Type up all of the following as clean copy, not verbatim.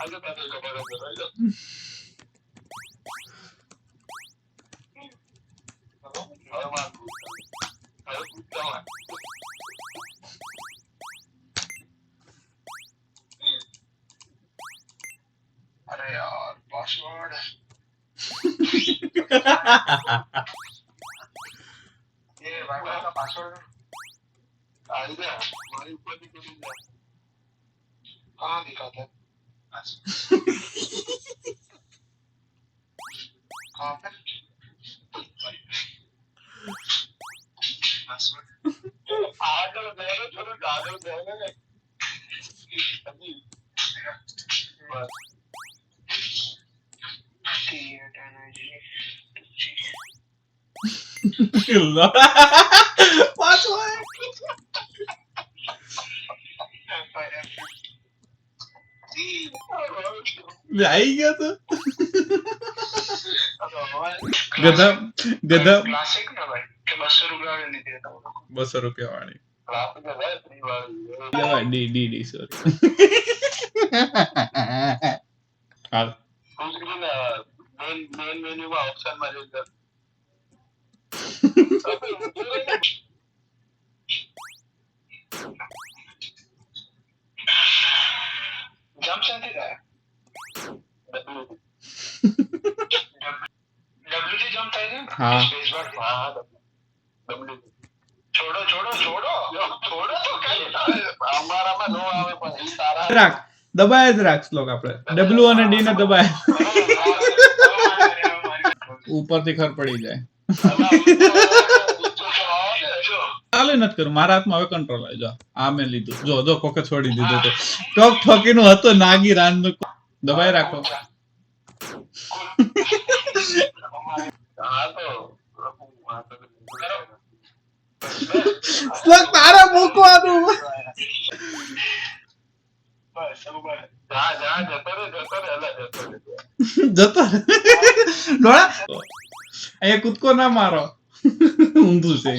આજે તને ખબર હશે ભાઈ હવે માર હવે પૂછતા અરે યાર પાસવર્ડ ये वाईफाई का पासवर्ड आ गया हमारी ऊपर भी खुल गया कहाँ दिखाता है कहाँ पे पासवर्ड आगे देना थोड़ा आगे देना अभी बस क्रिएट एनर्जी પાછળ આવી ગયો તો ગધા ગધા क्लासिक ना भाई के 200 रुपया वाली लीजिए था 200 રૂપિયા વાળી क्लासिक है भाई फ्री वाली લેવાય ડી ડી ડી સોરી હાલ उसके लिए मेन मेन्यू में ऑप्शन में जाकर जंप से था डब्ल्यू से जंप था क्या हाँ स्पेस बार हाँ डब्ल्यू छोड़ो छोड़ो छोड़ो छोड़ो तो कहीं हमारा में नो आवे पर ई तारा રાખ દબાય જ રાખ શ્લોક આપણે ડબલ્યુ અને ડી ને દબાય ઉપરથી ખર પડી જાય ચાલે નથી કરું મારા હાથમાં હવે કંટ્રોલ આવી જો આ મેં લીધું જો જો કોકે છોડી દીધું તો ટોક ઠોકીનું હતું નાગી રાન દબાઈ રાખો हाँ तो શ્લોક તારે મૂકવાનું बस सब बस जा जा जतो रे अल्लाह जतो रे જતો રહે. ડોળા અહીંયા કૂદકો ના મારો ઊંધું છે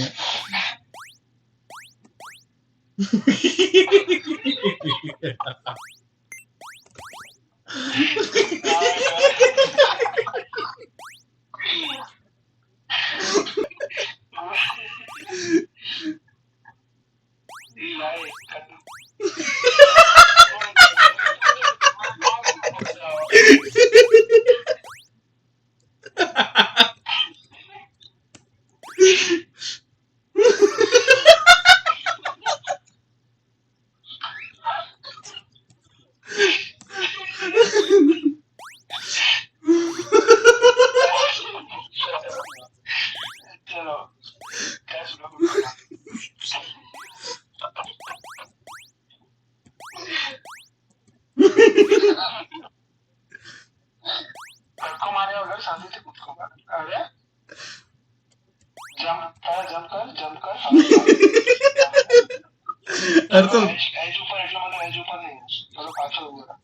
चलो कैश लो को मारे और शांति से खुद को मार अरे जंप कर હર્ષલ एज ऊपर नहीं चलो पाछो हुआ